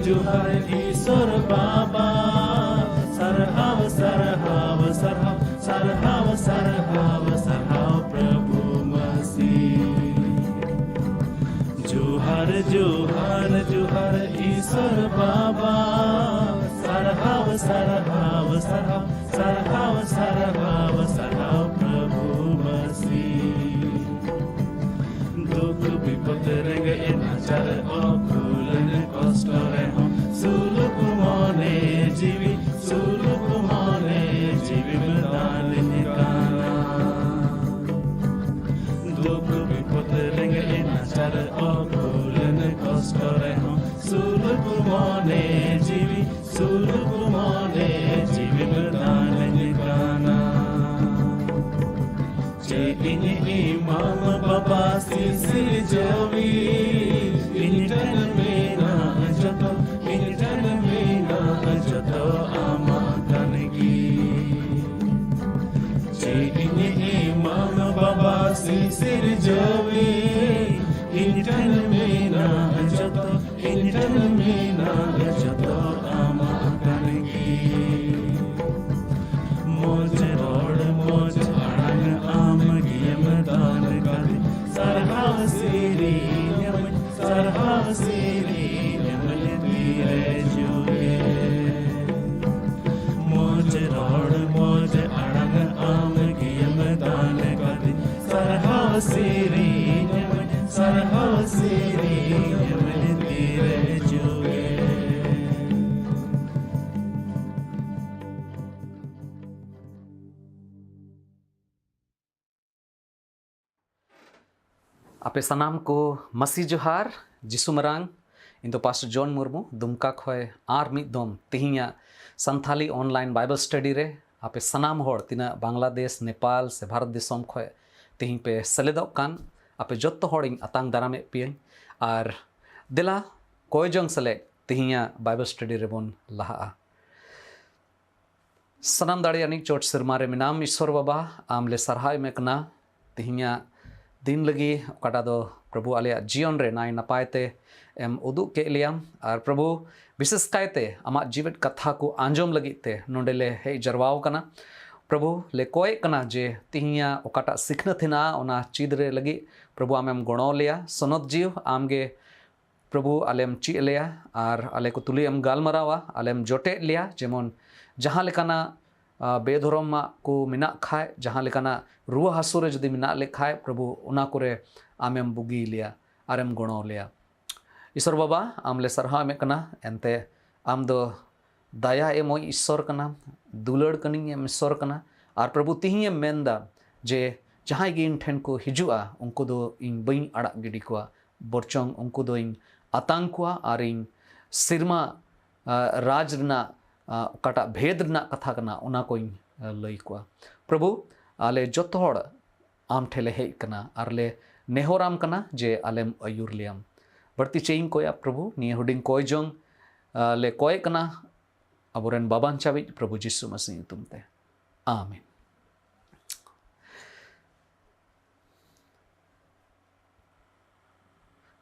जुहार ईश्वर बाबा सरहाव सरहाव सरहाव सरहाव सरहाव सरहाव प्रभु मसीह जुहार जुहार जुहार ईश्वर बाबा सरहाव सरहाव सरहाव सरहाव सरहाव सरहाव प्रभु मसीह दुख विपद रेंगे नाचार अकुलन कष्ट रेहो सुलुक मने जीवी सुलुक मने जीवी बदान निकाना दुख विपद रेंगे नाचार अकुलन कष्ट रेहो सुलुक मने जीवी सुलुक मने जीवी बदान निकाना ini imam baba sisi jawi ini dan mena jato ini dan mena jato amakan gi ini imam baba sisi jawi ini dan mena jato ini dan mena jato amakan gi moje rod moje सरहाव सिरी नमन तीरे जुए मोज road मोज अड़ंग आम गियम दान कदी सरहाव सिरी नमन तीरे जुए आपे सनाम को मसी जोहार जिसु मरांग इन तो पास्टर जॉन मुर्मू दुमका खोए आर मिद दम तिहिया संथाली ऑनलाइन बाइबल स्टडी रे आपे सनाम होड़ तिना बांग्लादेश नेपाल से भारत दिसोम खोए तिहिं पे सेलेदो कान आपे जत्तो होड़िंग अतांग दारामे पियं आर दिला कोय जंग सले तिहिया बाइबल स्टडी रे बोन लहा सनाम दाड़ी अनिक चोट सिरमारे मिनाम ईश्वर बाबा आमले सरहाय मेकना तिहिया दिन लगी ओकाटा दो प्रभु आलिया जीवन रे नाय नपायते एम उदुग के लियाम और प्रभु विशेष कायते आमा जीवित कथा को आंजोम लगीते नोंडेले हे जरवाव कना प्रभु ले कोय कना जे तिहिया ओकाटा सिखना थिना ओना चीद रे लगी प्रभु आमेम गणो लिया सनत जीव आमगे प्रभु आलेम ची लिया और आले को तुली एम गालमरावा आलेम जोटे लिया जेमन जहाँ लेकाना बेधरम को मिना खाए जहाँ लेकाना रुआ हासुरे जदि मिना ले खाए प्रभु उना करे आमेम बुगी लिया आरेम गणो लिया ईश्वर बाबा आमले सरहा में कना एनते आम दो दया एमो ईश्वर कना दुलड़ कनी एम ईश्वर कना और प्रभु तिही एम मेंदा जे जहाँ गे इन ठेन को हिजुआ उनको दो इन बई अड़ा गिडी को बोरचोंग उनको दो इन आतांग को और इन सिरमा राज रना काटा भेद रना कथा कना उना को इन लई को प्रभु आले जत्तो होड़ आम ठेले हेज कना आरले नेहोराम कना जे आलेम अयुर लियाम बढ़ती चेइंग कोया प्रभु निये हुडिंग कोय जोंग ले कोय कना अबोरेन बाबान चाबी प्रभु जिसु मसीह तुमते आमीन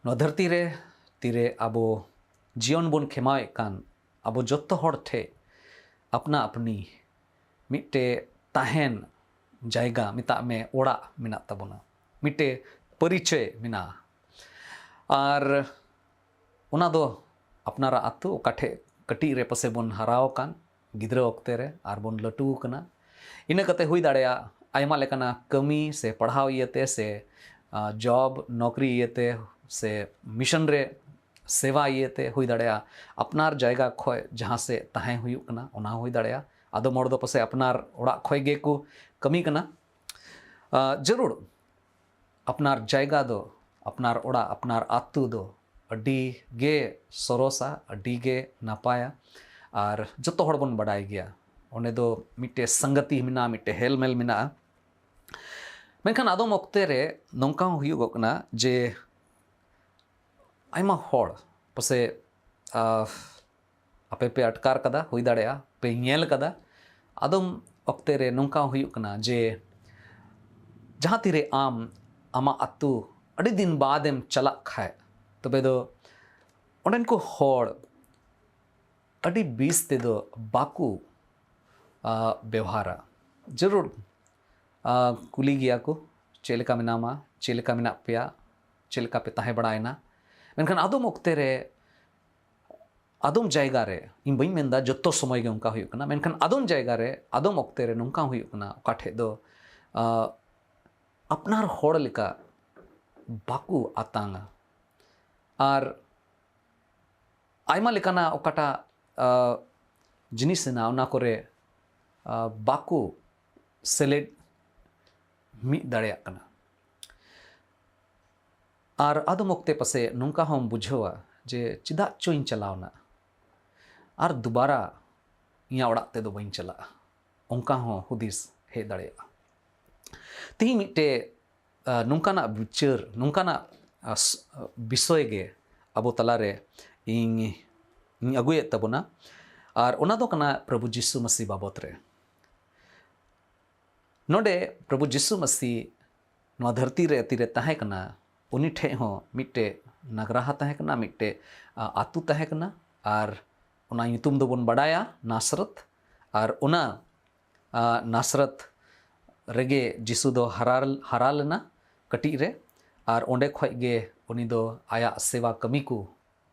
नो धरती रे तीरे आबो जीवन बोन खेमाए कान आबो जत्तो होड़ ठे अपना अपनी मिट्टे ताहेन जायगा मिता में ओड़ा मिना तबोना मिट्टे परिचय मिना और उना दो अपनारा आतु काठे कटी रे पसे बोन हराव कान गिद्रा वक्ते रे आर बोन लटू कना इना कते हुई दाड़ेया आयमा लेकाना कमी से पढ़ाव इयते से जॉब नौकरी इयते से मिशन रे सेवा इयते हुई दाड़ेया अपनार जायगा खोय जहाँ से ताहें हुई कना उना हुई दाड़ेया आदो मोड़ दो पसे अपनार ओड़ा खोय गे को कमी कना जरूर अपनार जायगा दो अपनार ओड़ा अपनार आतु दो अड्डी गे सरोसा अड्डी गे नापाया और जत्तो हड़ बन बड़ाई गया ओने दो मिट्टे संगति मिना मिट्टे हेलमेल मिना मेनखान आदम ओक्ते रे नोंका हुयुगो कना जे आयमा हड़ पसे आपे पे अटकार कदा हुई दाड़ेया पे नेल कदा आदम ओक्ते रे नोंका हुयुग कना जे जहाँ तीरे आम आमा अतु अड़ी दिन बादेम चला खाए तबे दो ओंडेन को हड़ अड़ी बीस ते दो बाकू व्यवहारा जरूर कुली गया को चेलेका मेनामा चेलेका मेना पेया चेलेका पे ताहे बड़ायना मेनखान आदम ओक्ते रे आदम जायगा रे इन बई मेनदा जत्तो समय गे उनका हुयुक कना मेनखान आदम जायगा रे आदम ओक्ते रे नुंका हुयुक कना ओका ठे दो अपनार होड़ लेका बाकू आतांगा और आयमा लेकाना ओकाटा जिनिस ना ओना कोरे बाकू सेलेड मी दाड़े कना और आदम ओक्ते पसे नुंका हम बुझेवा जे चिदा चोइन चलावना और दोबारा इया ओड़ाग ते दो बइन चला उनका हो हुदिस हे दाड़े ती मिट्टे नुंकाना विचार नुंकाना विषय गे अबो तलारे इन अगुए तबना और ओना दो कना प्रभु यीशु मसीह बाबत रे नोडे प्रभु यीशु मसीह नवा धरती रे अति रे ताहे कना उनी ठे हो मिट्टे नगराहा ताहे कना मिट्टे आतु ताहे कना और ओना युतुम दो बन बड़ाया नासरत और ओना नासरत रेगे यीशु दो हरा लेना कटी रे और ओंडे खय गे उनी दो आया सेवा कमी को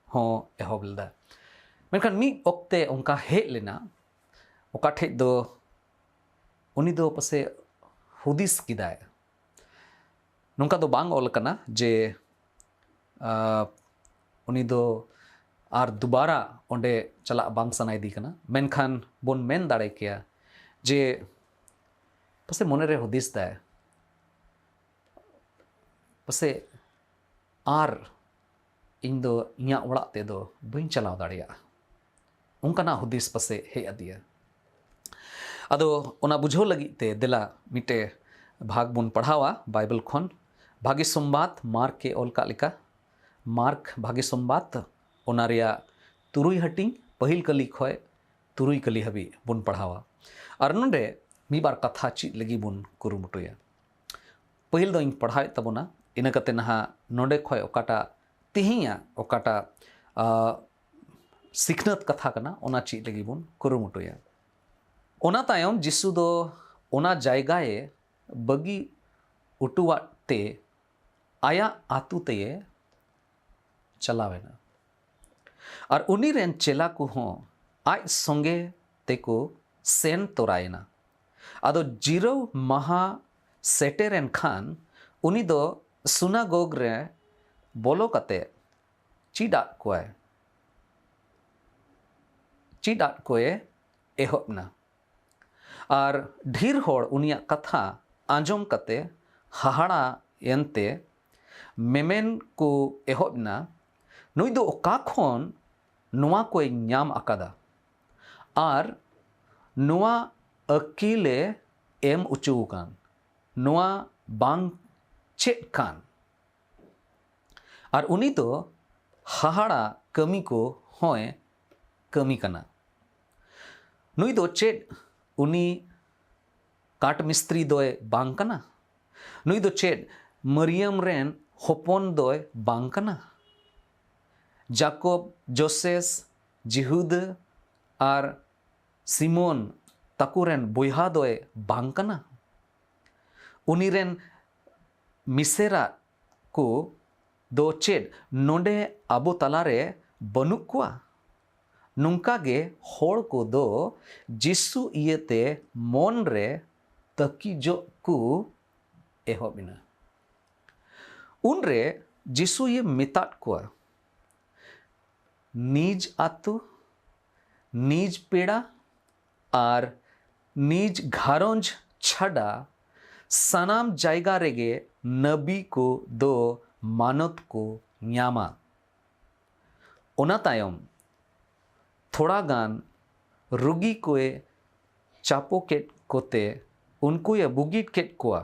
हो एहब लेदा मेनखान मी ओक्ते उनका हेज लेना ओका ठे दो उनी दो पसे हुदिस किदाय नुंका दो बांग ओल कना जे उनी दो आर दोबारा ओंडे चला बांग सनाय दी कना मेनखान बोन मेन दाड़े किया जे पसे मोने रे हुदिस दाय पसे आर इन दो इया ओड़ा ते दो बइन चलाव दाड़िया उनका हुदिस पसे हे अदिया अदो ओना बुझो लगी ते दिला मिटे भाग बुन पढ़ावा बाइबल खन भागी संबाद मार्क के ओल का लिका मार्क भागी संबाद ओना रिया तुरुई हटिंग पहिल कली खय तुरुई कली हबी बुन पढ़ावा और नोंडे मी बार कथा ची लगी बुन कुरुमुटुया पहिल दो इन पढ़ाए तबना इन कते नहा नोंडे खय ओकाटा तिहिया ओकाटा सिखनत कथा कना ओना ची लगी बुन कुरुमुटुया ओना तायम यीशु दो ओना जायगाए बगी उटुवाते आया आतु ते चलावेना और उनी रेन चेला को हो आज संगे तेको सेन तोरायना आदो जीरो महा सेटेरेन खान उनी दो सुनागोग रे बोलो कते चिडाट कोए एहबना और ढेर होड़ उनिया कथा आंजोम कते हाहाड़ा एनते मेमेन को एहबना नुई दो ओका खन नुआ कोई न्याम अकादा और नुआ अकीले एम उचुकान नुआ बांग चेट कान और उनी दो हाहाड़ा कमी को होए कमी कना नुई दो चेट उनी काट मिस्त्री दोय बांग कना नुई दो चेट मरियम रेन होपन दोय बांग कना जाकोब जोसेस जिहुद और सिमोन ताकुरेन बोयहा दोय बांग कना उनी रेन मिसेरा को दो चेड नोंडे आबो तलारे बनुक कुआ नुंका गे होड़ को दो जिसु इयते मन रे तकीजो को एहबिना उन रे जिसु ये मितात कुआ नीज आतु नीज पेड़ा और नीज घारोंज छड़ा सनाम जायगा रेगे नबी को दो मानत को न्यामा ओना तायम थोड़ा गान रुगी कोए चापो केट कोते उनको या बुगीट केट कोआ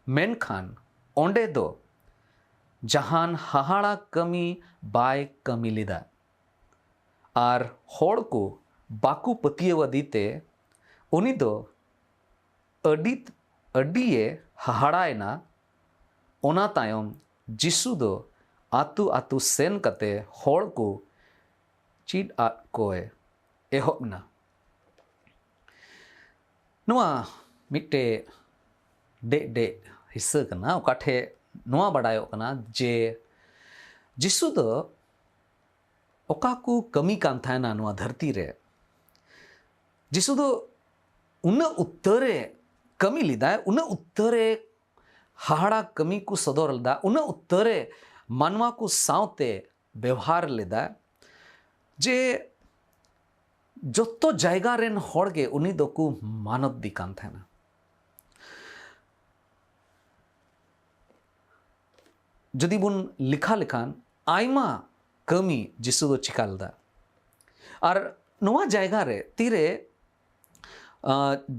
मेनखान ओंडे दो जहान हाहाड़ा कमी बाय कमी लिदा और होड़ को बाकू पतियवदीते उनी दो अडिये हाहाड़ायना ओना तायम जिसु दो आतु आतु सेन कते होड़ को चीड आट कोए एहबना नुआ मिट्टे डे हिस्सा कना ओकाठे नुआ बड़ायो कना जे जिसु दो ओका को कमी कान थाना नुआ धरती रे जिसु दो उन उत्तरे कमी लिदा उन उत्तरे हाड़ा कमी को सदर लदा उन उत्तरे मानवा को सावते व्यवहार लेदा जे जोतो जायगा रेन होड़गे उनी दो को मानत दी कान थाना जदि बुन लिखा लिखान आयमा कमी जिसु दो चिकाल दा और नवा जायगा रे तीरे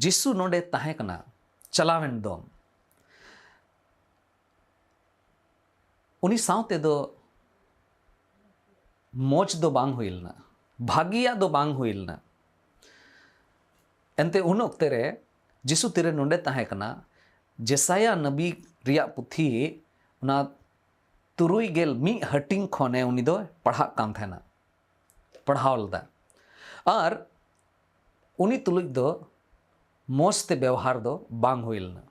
जिसु नोडे ताहे कना चलावेन दोम उनी सावते दो मोच दो बांग हुइलना भागिया दो बांग हुइलना एंते उन ओक्ते रे जिसु तीरे नोडे ताहे कना जेसाया नबी रिया पुथी उना तुरुई गेल मी हटिंग खोने उनी दो पढ़ा कान थाना पढ़ावल दा और उनी तुलुक दो मोस्ते व्यवहार दो बांग हुइलना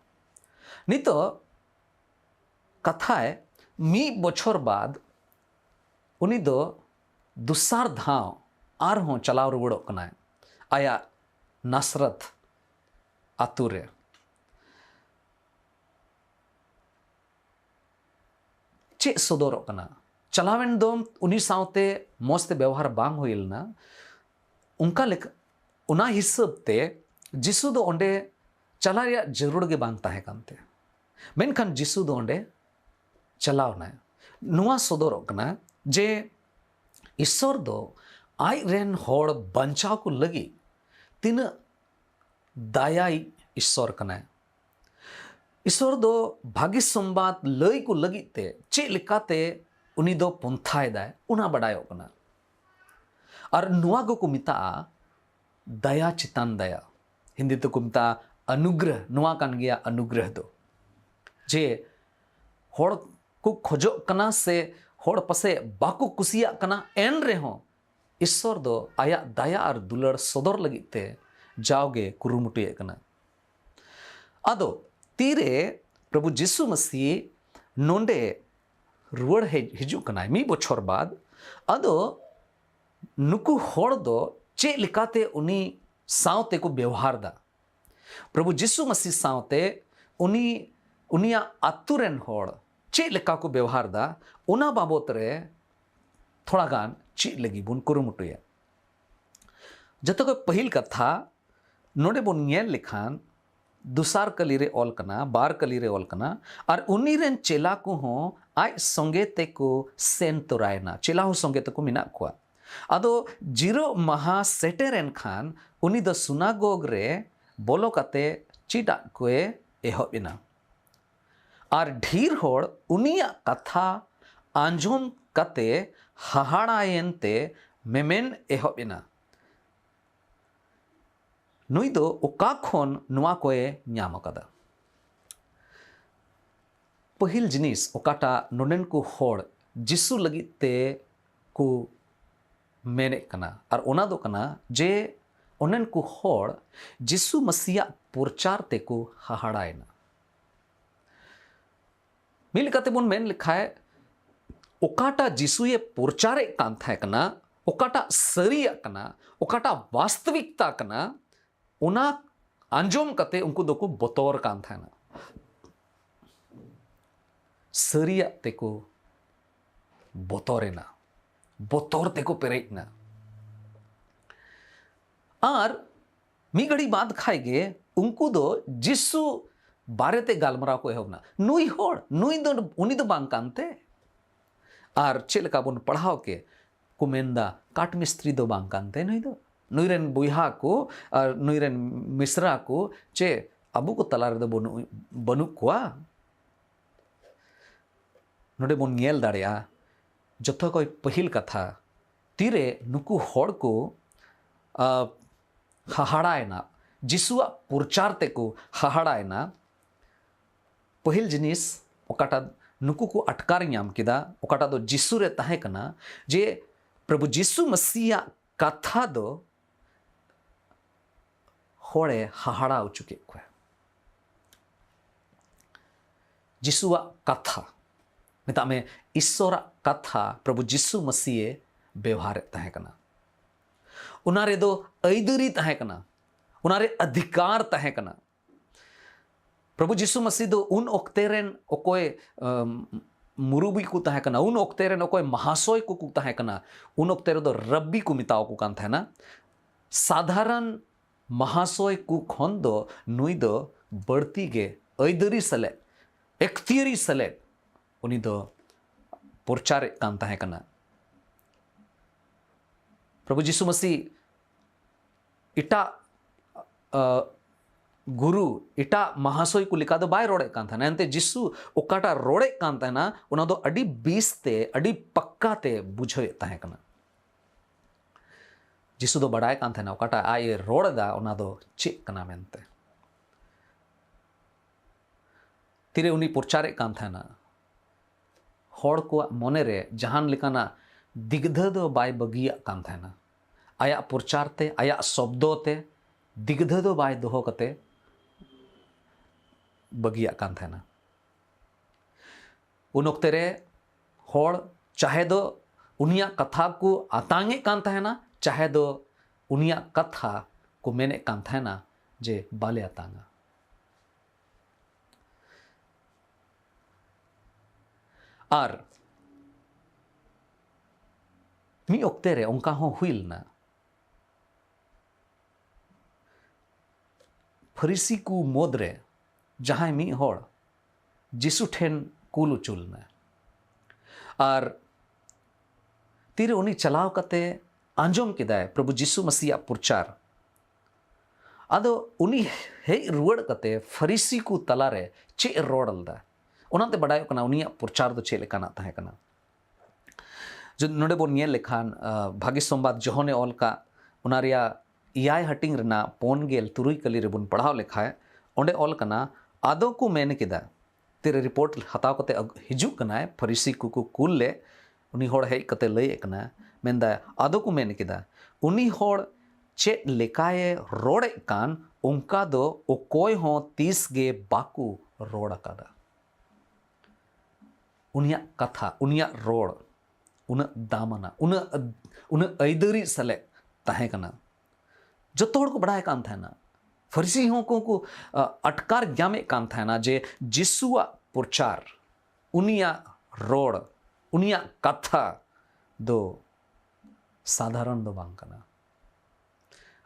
नितो कथाए मी बछर बाद उनी दो दुसार धाव आर हों चलाव रुगड़ो कना आया नासरत आतुरे चे सदर कना चलावेन दोम उनी सावते मोस्ते व्यवहार बांग हुइलना उनका लेक उना हिसाब ते जिसु दो ओंडे चला रिया जरूर गे बांग ताहे कानते मेनखान जिसु दो ओंडे चलावना नुआ सदर कना जे ईश्वर दो आई रेन होड़ बंचाव को लगी तीन दायाई ईश्वर कना ईश्वर दो भागी संबाद लई को लगी ते चे लिकाते उनी दो पंथाय दाय उना बड़ायो कना और नुआ गो को मिता दया चितान दया हिंदी तो को मिता अनुग्रह नुआ कान गया अनुग्रह दो जे होड़ को खोजो कना से होड़ पसे बाको कुसिया कना एन रे हो ईश्वर दो आया दया और दुलर सदर लगी ते जाओगे कुरुमुटुए कना आदो तीरे प्रभु जिसु मसीह नोंडे रुवड़ हिजू कना मी बछर बाद आदो नुकु होड़ दो चे लिकाते उनी सावते को व्यवहार दा प्रभु जिसु मसीह सावते उनी उनिया आतुरेन होड़ चे लेका को व्यवहार दा उना बाबत रे थोड़ा गान ची लगी बुन कुरुमुटुया जतो को पहिल कथा नोडे बुन नेल लिखान दुसार कलीरे ऑल कना बार कलीरे ऑल कना और उनी रेन चेला को हो आय संगे ते को सेन तोरायना चेला हो संगे ते को मिना को आदो जीरो महा सेटेरेन खान उनी द सुनागोग रे बोलो कते चिटा कोए एहोबिना और ढीर होड़ उनिया कथा आंजोम कते हाहाड़ायनते मेमेन एहोबिना नुई दो ओका खोन नुआ कोए न्याम कदा पहिल जिनिस ओकाटा नोनेन को होड़ जिसु लगी ते को मेने कना और ओना दो कना जे ओनेन को होड़ जिसु मसीहा प्रचार ते को हाहाड़ायना मिल कते बुन मेन लिखाए ओकाटा जिसु ये प्रचारे कान थाय कना ओकाटा सरिया कना ओकाटा वास्तविकता कना उना अंजोम कते उनको दो को बतौर कान थायना सरिया ते को बतौरेना बतौर ते को पेरेना और मी घड़ी बात खाएगे उनको दो जिसु बारे ते गालमरा को एहोबना नुई होड़ नुई दो उनी दो बांग कानते और चेलका बुन पढ़ाओ के कुमेंदा काट मिस्त्री दो बांग कानते नुई दो नुईरेन बुहा को और नुईरेन मिश्रा को चे अबू को तलार दो बनु कोआ नोडे बुन नेल दाड़िया जतो कोई पहिल कथा तीरे नुकु होड़ को हाहाड़ायना जिसुआ प्रचार ते को हाहाड़ायना पहिल जिनिस ओकाटा नुकु को अटकार नाम किदा ओकाटा दो जिसु रे ताहे कना जे प्रभु जिसु मसीहा कथा दो होड़े हाहाड़ा उचुके को जिसुआ कथा मेता में ईश्वर कथा प्रभु जिसु मसीह व्यवहार तहे कना उनारे दो ऐदरी तहे कना उनारे अधिकार तहे कना प्रभु जिसु मसीह दो उन ओक्तेरेन ओकोय मुरुबी को तहे कना उन ओक्तेरेन ओकोय महासोय को तहे कना उन ओक्तेरे दो रब्बी को मिताओ को कान ना साधारण महासोय को खन दो नुई दो बढ़ती गे ऐदरी सले एक्तियरी सले उनी दो प्रचार कान तहे कना प्रभु जिसु मसीह इटा गुरु इटा महासोय को लिखा दो बाय रोड़े कान था एंते जिसु ओकाटा रोड़े कान था ना उना दो अडी बीसते अडी पक्का ते बुझे तहे कना जिसु दो बड़ाय कान था ना ओकाटा आए रोड़ दा उना दो चेक कना मेनते तिरे उनी प्रचारे कान था ना होड़ को मोने रे जहान लिकाना दिग्ध दो बाय बगिया कान था ना आया प्रचार ते आया शब्दों ते दिग्ध दो बाय दोहो कते बगिया कान था ना उन ओक्ते रे होड़ चाहे दो उनिया कथा को आतांगे कान था ना चाहे दो उनिया कथा को मेने कान था ना जे बाले आतांगा आर मी ओक्ते रे उनका हो हुइल ना फरीसी को मोदरे जहां मी होड़ जिसु ठेन कुल उचुल ना और तीरे उनी चलाव कते आंजोम किदाय प्रभु जिसु मसीह प्रचार आदो उनी हे रुवड़ कते फरीसी को तलारे चे रोड़ल दा उनाते बड़ायो कना उनिया प्रचार दो चे लेकाना तहे कना जो नोडे बोन ये लेखान भागी सोमबाद जोहने ऑल का उनारिया इयाय हटिंग रना पोन गेल तुरुई कली रेबुन पढ़ाव लेखा है ओंडे ऑल कना आदो को मेन किदा तेरे रिपोर्ट हताव कते हिजू कना है फरीसी को कुल ले उनी होड़ हेज कते लय कना मेंदा आदो को मेन किदा उनी होड़ चेट लेकाये रोड़े कान उनका दो ओकोय हो 30 गे बाकू रोड़ कादा उनिया कथा उनिया रोड़ उन दामना उन ऐदरी सले तहे कना जो तोड़ को बढ़ाए कान था ना फरीसी हों को अटकार ज्ञामे कान था ना जे जिसुआ प्रचार उनिया रोड़ उनिया कथा दो साधारण दो बांग कना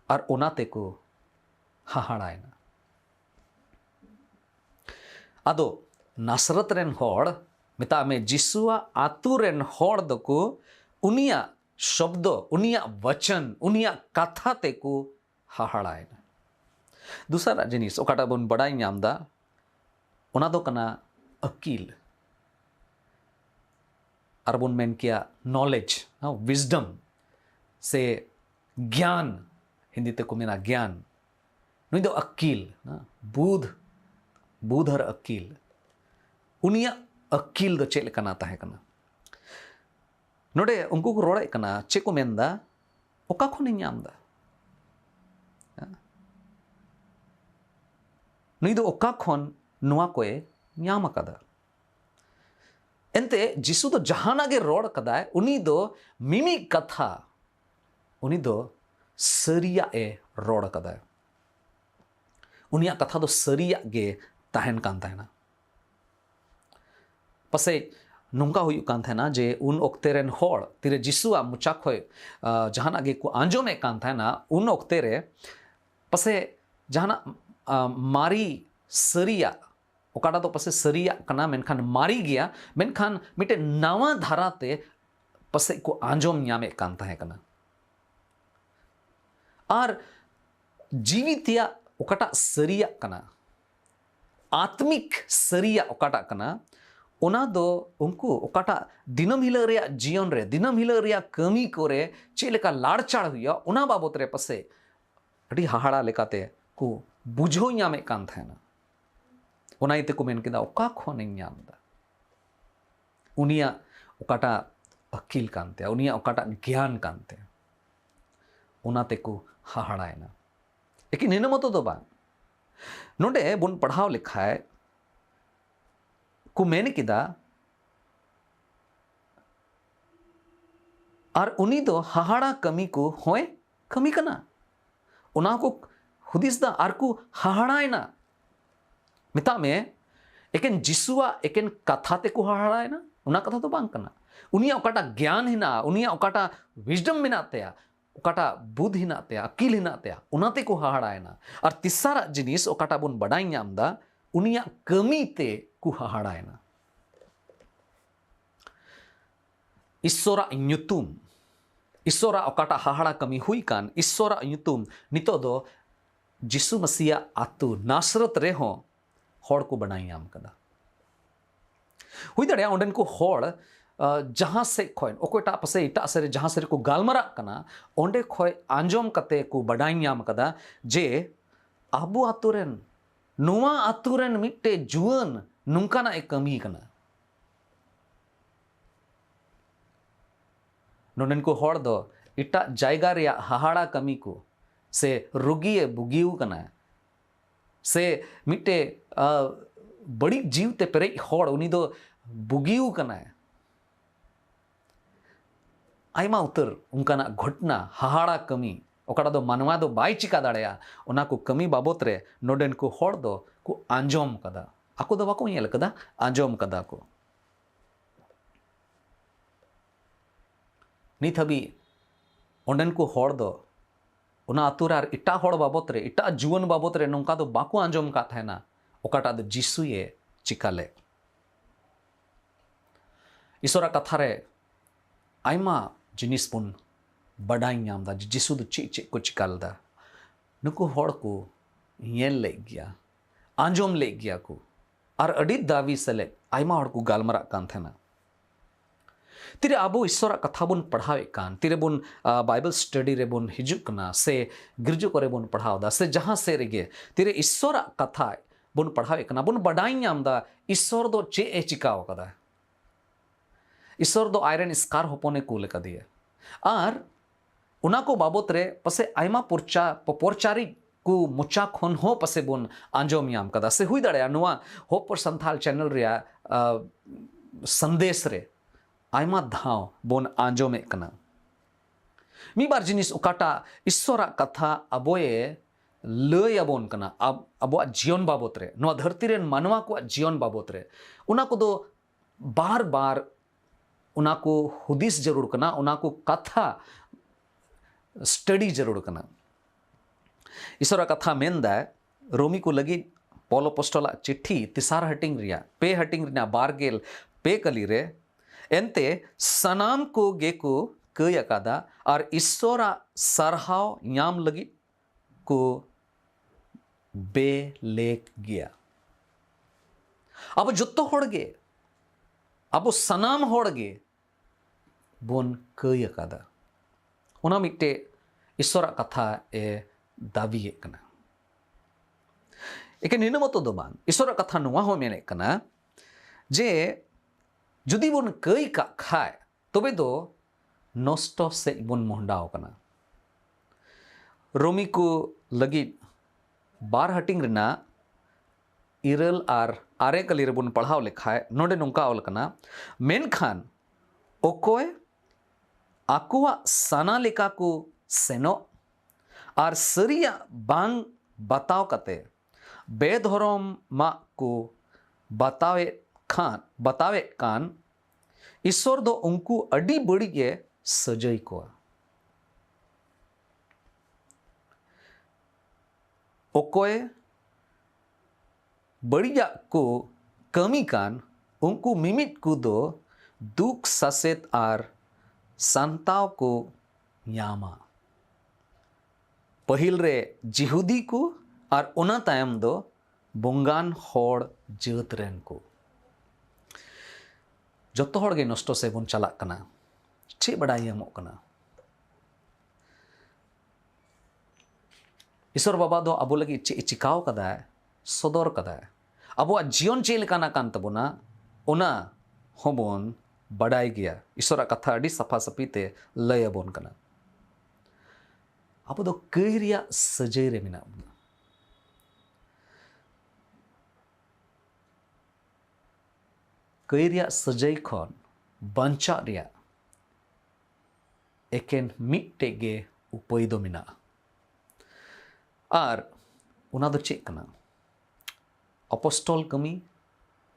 और उनाते को हाहाड़ाए ना आदो नासरत रेन होड़ मिता में जिसुआ आतु रेन होड़ दो को उनिया शब्द उनिया वचन उनिया कथा ते को हाहाड़ाए ना दूसरा जिनिस ओकाटा बोन बड़ाई नामदा उना दो कना अकील और बोन मेन किया नॉलेज विजडम से ज्ञान हिंदी ते को मेना ज्ञान नुई दो अकील बूधर अकील उनिया अकील दो चेल कना ताहे कना नोडे उनको को रोड़े कना चे को मेनदा ओका खो नहीं आमदा नुई दो ओका खन नुआ कोए न्याम कदा एंते जिसु दो जहाना गे रोड़ कदा उनी दो मिमी कथा उनी दो सरिया ए रोड़ कदा उनिया कथा दो सरिया गे ताहन कान ताहना पसे नोंका हुई कान था ना जे उन ओक्ते रेन होड़ तिरे जिसुआ मुचा खोय जहाना गे को आंजोमे कान था ना उन ओक्ते रे पसे जहाना मारी सरिया ओकाटा तो पसे सरिया कना मेनखान मारी गया मेनखान मिटे नवा धाराते पसे को आंजोम न्यामे कान था कना और जीवितिया ओकाटा सरिया कना आत्मिक सरिया ओकाटा कना उना दो उनको ओकाटा दिनम हिला रिया जीवन रे दिनम हिला रिया कमी कोरे चे लेका लाड़चाड़ हुआ उना बाबत रे पसे अड़ी हाहाड़ा लेकाते को बुझो ᱧᱟᱢᱮ कान थाना उना इते को मेन केदा ओका खो नहीं ᱧᱟᱢदा उनिया ओकाटा अकील कानते उनिया ओकाटा ज्ञान कानते उनाते को हाहाड़ायना लेकिन इन मतो दो बांग नोडे बुन पढ़ाव लिखाए को मेन किदा और उनी दो हाहाड़ा कमी को होए कमी कना उना को हुदिस दा आर को हाहाड़ायना मिता में एकेन जिसुआ एकेन कथा ते को हाहाड़ायना उना कथा तो बांग कना उनिया ओकाटा ज्ञान हिना उनिया ओकाटा विजडम मिना तेया ओकाटा बुद्ध हिना तेया अकिल हिना तेया उनाते को हाहाड़ायना और तिसारा जिनिस ओकाटा बुन बडाई ᱧᱟᱢदा उनिया कमी ते को हाहाड़ायना ईश्वरा ᱧᱩᱛᱩᱢ ईश्वरा ओकाटा हाहाड़ा कमी हुई कान ईश्वरा ᱧᱩᱛᱩᱢ नितो दो जिसु मसीहा आतु नासरत रे हो होड़ को बनाई ᱧᱟᱢ कदा हुई दड़िया ओंडन को होड़ जहां से खोय ओकोटा पसे इटा से जहां से को गालमरा कना ओंडे खोय आंजोम कते को बडाई ᱧᱟᱢ कदा जे आबु आतुरेन नोवा आतुरेन मिट्टे जुआन नुंकाना एक कमी कना नोंडन को होड़ दो इटा जायगा रे हाहाड़ा कमी को से रुगिए बुगियु कना से मिट्टे बड़ी जीव ते पेरे होड़ उनी दो बुगियु कना आयमा उतर उनकाना घटना हाहाड़ा कमी ओकाड़ा दो मानवा दो बाय चिका दाड़या ओना को कमी बाबत रे नोडेन को होड़ दो को आंजोम कदा आको दो बाको येल कदा आंजोम कदा को नित हबी ओंडन को होड़ दो उना आतुरार इटा होड़ बाबत रे इटा जुवन बाबत रे नोंका दो बाको आंजोम का थायना ओकाटा दो जिसुए चिकाले ईश्वरा कथा रे आयमा जिनिस पुन बडाई ᱧᱟᱢदा जिसु दो ची को चिकालदा नुको होड़ को येल ले गया आंजोम ले गया को और अडी दावी सले आयमा होड़ को गालमरा कान थाना तिरे आबो ईश्वरा कथा बुन पढ़ावे कान तिरे बुन बाइबल स्टडी रे बुन हिजुक कना से गिरजो करे बुन पढ़ावदा से जहां से रेगे तिरे ईश्वरा कथा बुन पढ़ावे कना बुन बडाई ᱧᱟᱢदा ईश्वर दो चे ए चिकाव कदा ईश्वर दो आयरन स्कार होपोने कूल कदिए और उना को बाबत रे पसे आयमा पोरचारी को मुचा खन हो पसे बुन आंजोम ᱧᱟᱢ कदा से हुई दड़या नुआ होप पर संथाल चैनल रे संदेश रे आयमा धाव बोन आंजोमे कना मी बार जिनिस उकाटा ईश्वरा कथा अबोए लय अबोन कना अबो जीवन बाबत रे नो धरती रे मानवा को जीवन बाबत रे उना को दो बार बार उना को हुदिस जरूर कना उना को कथा स्टडी जरूर कना ईश्वरा कथा मेंदा रोमी को लगी पौलो पोस्टोला चिट्ठी तिसार हटिंग रिया पे हटिंग रिया बारगेल पे कली रे एंते सनाम को गेको कय अकादा और ईश्वरा सरहाव ᱧᱟᱢ लगी को बे लेक गया अब जुत्तो होड़गे अब सनाम होड़गे बोन कय अकादा उना मिट्टे ईश्वरा कथा ए दावी कना एके निन मतो दो बांग ईश्वरा कथा नुआ हो मेने कना जे जुदी बोन कई का खाए तबे दो नष्टो से बोन मोहडाव कना रोमी को लगी बार हटिंग रिना इरल आर आरे कली रे बोन पढ़ाव लेखाए नोडे नोंका ओल कना मेनखान ओकोय आकुआ साना लेका को सेनो आर सरिया बांग बताव कते बेधरम मा को बतावे कान ईश्वर दो उनको अडी बड़ी के सजई को ओकोय बढ़िया को कमी कान उनको मिमिट को दो दुख ससेत आर संताव को ᱧᱟᱢᱟ पहिल रे जिहुदी को और उना तायम दो बोंगान होड़ जत रेन को जतो होड़ गे नष्टो से बोन चला कना चे बड़ाई एमो कना ईश्वर बाबा दो अबो लगी चे चिकाव कदा सदर कदा अबो जीवन चे लेकाना कान तबोना उना होबोन बड़ाई गया ईश्वर कथा अडी सफा सफीते लय बोन कना ᱟᱵᱚ ᱫᱚ ᱠᱟᱹᱭ ᱨᱮᱭᱟᱜ ᱥᱟᱹᱡᱟᱹᱭ ᱨᱮ ᱢᱮᱱᱟᱜ ᱵᱚᱱᱟ᱾ ᱠᱟᱹᱭ ᱨᱮᱭᱟᱜ ᱥᱟᱹᱡᱟᱹᱭ ᱠᱷᱚᱱ ᱵᱟᱧᱪᱟᱜ ᱨᱮᱭᱟᱜ ᱮᱠᱮᱱ ᱢᱤᱫᱴᱮᱡ ᱜᱮ ᱩᱯᱟᱹᱭ ᱫᱚ ᱢᱮᱱᱟᱜᱼᱟ, ᱟᱨ ᱚᱱᱟ ᱫᱚ ᱪᱮᱫ ᱠᱟᱱᱟ? ᱚᱯᱚᱥᱴᱚᱞ ᱠᱟᱹᱢᱤ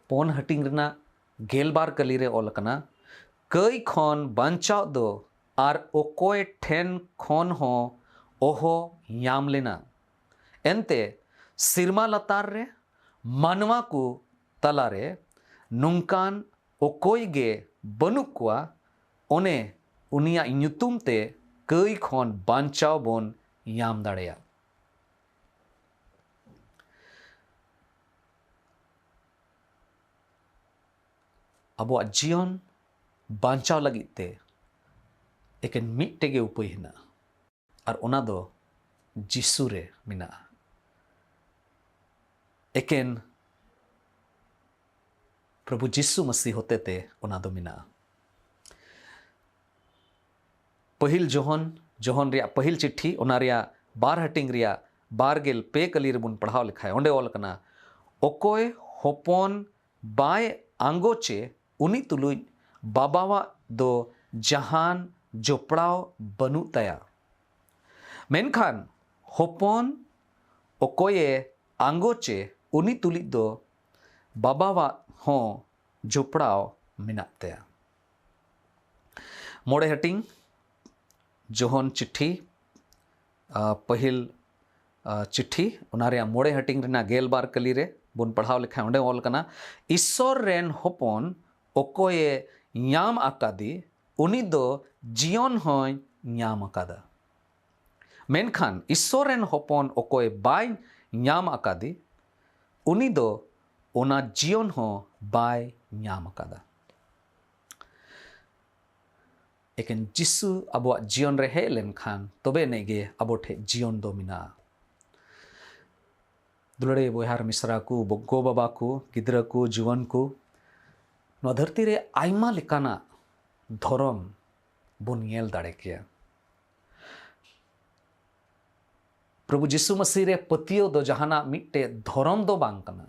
4 ᱦᱟᱹᱴᱤᱧ ᱨᱮᱱᱟᱜ 12 ᱠᱟᱹᱞᱤ ᱨᱮ ᱚᱞ ᱟᱠᱟᱱᱟ, ᱠᱟᱹᱭ ᱠᱷᱚᱱ ᱵᱟᱧᱪᱟᱣ ᱫᱚ ᱟᱨ ᱚᱠᱚᱭ ᱴᱷᱮᱱ ᱠᱷᱚᱱ ᱦᱚᱸ ᱚᱦᱚ ᱧᱟᱢ ᱞᱮᱱᱟ, ᱮᱱᱛᱮ ᱥᱤᱨᱢᱟ ᱞᱟᱛᱟᱨ ᱨᱮ ᱢᱟᱱᱣᱟ ᱠᱚ ᱛᱟᱞᱟᱨᱮ ᱱᱚᱝᱠᱟᱱ ᱚᱠᱚᱭ ᱜᱮ ᱵᱟᱹᱱᱩᱜ ᱠᱚᱣᱟ ᱚᱱᱮ ᱩᱱᱤᱭᱟᱜ ᱧᱩᱛᱩᱢ ᱛᱮ ᱠᱟᱹᱭ ᱠᱷᱚᱱ ᱵᱟᱧᱪᱟᱣ ᱵᱚᱱ ᱧᱟᱢ ᱫᱟᱲᱮᱭᱟᱜ᱾ ᱟᱵᱚᱣᱟᱜ ᱡᱤᱭᱚᱱ ᱵᱟᱧᱪᱟᱣ ᱞᱟᱹᱜᱤᱫ ᱛᱮ ᱮᱠᱮᱱ ᱢᱤᱫᱴᱮᱡ ᱜᱮ ᱩᱯᱟᱹᱭ ᱦᱮᱱᱟᱜᱼᱟ, ᱟᱨ ᱚᱱᱟ ᱫᱚ ᱡᱤᱥᱩ ᱨᱮ ᱢᱮᱱᱟᱜᱼᱟ᱾ ᱮᱠᱮᱱ ᱯᱨᱚᱵᱷᱩ ᱡᱤᱥᱩ ᱢᱟᱥᱤ ᱦᱚᱛᱮᱛᱮ ᱚᱱᱟ ᱫᱚ ᱢᱮᱱᱟᱜᱼᱟ। ᱯᱟᱹᱦᱤᱞ ᱡᱚᱦᱚᱱ ᱨᱮᱭᱟᱜ ᱯᱟᱹᱦᱤᱞ ᱪᱤᱴᱷᱤ ᱚᱱᱟ ᱨᱮᱭᱟᱜ 2 ᱦᱟᱹᱴᱤᱧ ᱨᱮᱭᱟᱜ 22 ᱠᱟᱹᱞᱤ ᱨᱮᱵᱚᱱ ᱯᱟᱲᱦᱟᱣ ᱞᱮᱠᱷᱟᱡ ᱚᱸᱰᱮ ᱚᱞ ᱟᱠᱟᱱᱟ, ᱚᱠᱚᱭ ᱦᱚᱯᱚᱱ ᱵᱟᱭ ᱟᱸᱜᱚᱪᱮ ᱩᱱᱤ ᱛᱩᱞᱩᱡ ᱵᱟᱵᱟᱣᱟᱜ ᱫᱚ ᱡᱟᱦᱟᱱ ᱡᱚᱯᱲᱟᱣ ᱵᱟᱹᱱᱩᱜ ᱛᱟᱭᱟ। ᱢᱮᱱᱠᱷᱟᱱ ᱦᱚᱯᱚᱱ ᱚᱠᱚᱭᱮ ᱟᱸᱜᱚᱪᱮ ᱩᱱᱤ ᱛᱩᱞᱩᱡ ᱫᱚ ᱵᱟᱵᱟᱣᱟᱜ ᱦᱚᱸ ᱡᱚᱯᱲᱟᱣ ᱢᱮᱱᱟᱜ ᱛᱟᱭᱟ। 5 ᱦᱟᱹᱴᱤᱧ ᱡᱚᱦᱚᱱ ᱪᱤᱴᱷᱤ ᱯᱟᱹᱦᱤᱞ चिट्ठी ᱚᱱᱟ ᱨᱮᱭᱟᱜ 5 ᱦᱟᱹᱴᱤᱧ ᱨᱮᱱᱟᱜ 12 ᱠᱟᱹᱞᱤ ᱨᱮ ᱵᱚᱱ ᱯᱟᱲᱦᱟᱣ ᱞᱮᱠᱷᱟᱱ ᱚᱸᱰᱮ ᱚᱞ ᱠᱟᱱᱟ, ᱤᱥᱥᱚᱨ ᱨᱮᱱ ᱦᱚᱯᱚᱱ ᱚᱠᱚᱭᱮ ᱧᱟᱢ ᱟᱠᱟᱫᱮ ᱩᱱᱤ ᱫᱚ ᱡᱤᱭᱚᱱ ᱦᱚᱸᱭ ᱧᱟᱢ ᱟᱠᱟᱫᱟ। ᱢᱮᱱᱠᱷᱟन ᱤᱥᱥᱚᱨ ᱨᱮᱱ ᱦᱚᱯᱚᱱ ᱚᱠᱚᱭ ᱵᱟᱭ ᱧᱟᱢ ᱟᱠᱟᱫᱮ ᱩᱱᱤ ᱫᱚ ᱚᱱᱟ ᱡᱤᱭᱚᱱ ᱦᱚᱸ ᱵᱟᱭ ᱧᱟᱢ ᱟᱠᱟᱫᱟ। ᱮᱠᱮᱱ ᱡᱤᱥᱩ ᱟᱵᱚᱣᱟᱜ ᱡᱤᱭᱚᱱ ᱨᱮ ᱦᱮᱡ ᱞᱮᱱᱠᱷᱟन ᱛᱚᱵᱮ ᱟᱹᱱᱤᱡ ᱜᱮ ᱟᱵᱚ ᱴᱷᱮᱡ ᱡᱤᱭᱚᱱ ᱫᱚ ᱢᱮᱱᱟᱜᱼᱟ। दुलड़े बोहार मिश्रा को गो बाबा को गिद्रा को जुवान को नवा धरती रे आयमा लेकाना धर्म बोन नेल दाड़े केया। प्रभु जिसु मसीह रे पतियो दो जहाना मिट्टे धर्म दो बांग कना,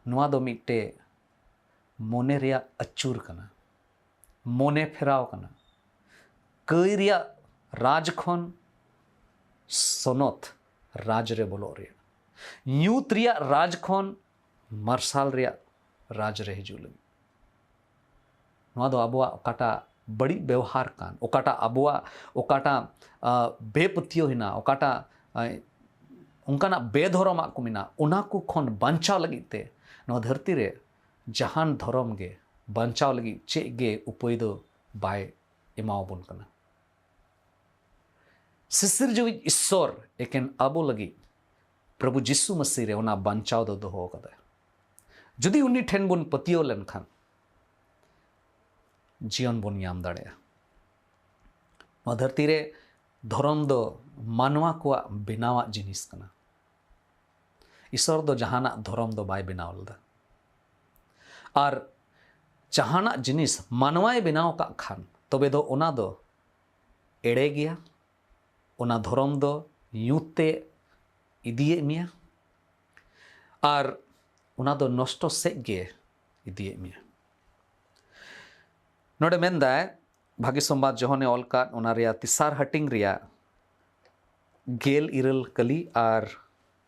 नवा दो मिट्टे मोने रिया अचूर कना, मोने फेराव कना, कई रिया राज खन सोनोत राज रे बोलो रे, ᱧᱩᱛ ᱨᱮᱭᱟᱜ ᱨᱟᱡᱽ ᱠᱷᱚᱱ ᱢᱟᱨᱥᱟᱞ ᱨᱮᱭᱟᱜ ᱨᱟᱡᱽ ᱨᱮ ᱦᱤᱡᱩᱜ ᱞᱟᱹᱜᱤᱫ। ᱱᱚᱣᱟ ᱫᱚ ᱟᱵᱚᱣᱟᱜ ᱚᱠᱟᱴᱟᱜ ᱵᱟᱹᱲᱤᱡ ᱵᱮᱣᱦᱟᱨ ᱠᱟᱱ, ᱚᱠᱟᱴᱟᱜ ᱟᱵᱚᱣᱟᱜ ᱚᱠᱟᱴᱟᱜ ᱵᱮᱯᱟᱹᱛᱭᱟᱹᱣ ᱦᱮᱱᱟᱜ, ᱚᱠᱟᱴᱟᱜ ᱚᱱᱠᱟᱱᱟᱜ ᱵᱮᱫᱷᱚᱨᱚᱢᱟᱜ ᱠᱚ ᱢᱮᱱᱟᱜ, ᱚᱱᱟ ᱠᱚ ᱠᱷᱚᱱ ᱵᱟᱧᱪᱟᱣ ᱞᱟᱹᱜᱤᱫ ᱛᱮ ᱱᱚᱣᱟ ᱫᱷᱟᱹᱨᱛᱤ ᱨᱮ ᱡᱟᱦᱟᱱ ᱫᱷᱚᱨᱚᱢ ᱜᱮ ᱵᱟᱧᱪᱟᱣ ᱞᱟᱹᱜᱤᱫ ᱪᱮᱫ ᱜᱮ ᱩᱯᱟᱹᱭ ᱫᱚ ᱵᱟᱭ ᱮᱢᱟᱣᱟᱵᱚᱱ ᱠᱟᱱᱟ। सिसिरजोई ईश्वर एकेन आबो लगी प्रभु जिसु मसीह रे ओना बांचाव दो दोहो कदा। जुदी उन्नी ठेन बोन पतियो लेनखान जीवन बोन याम दाड़ेया। नवा धरती रे धर्म दो मानवा को बेनावा जिनिस कना। ईश्वर दो जहाना धर्म दो बाय बेनाव लदा। आर जहाना जिनिस मानवाए बेनाव का खान तबे दो ओना दो एड़े गया, ओना धर्म दो ᱧᱩᱛᱮ इदिए मिया आर ओना दो नष्ट सेज गे इदिए मिया। नोडे मेंदा भागी संबाद जहने ऑलका ओना रिया तिसार हटिंग रिया 17 कली आर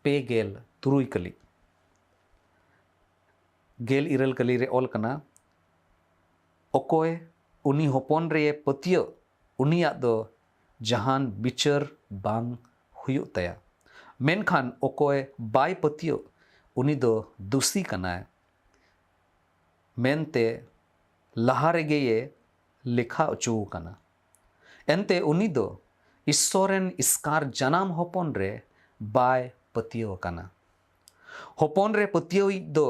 3 कली 17 कली रे ऑल कना, ओकोय उनी होपन रे पतियो उनिया दो जहान बिचार बांग हुयुग तया, मेनखान ओकोय बाय पतियो उनी दो दोषी कनाय मेनते लहा रेगे ये लेखा अचू कना। एनते उनी दो ईश्वरन इसकार जनाम होपन रे बाय पतियो कना। होपन रे पतियो दो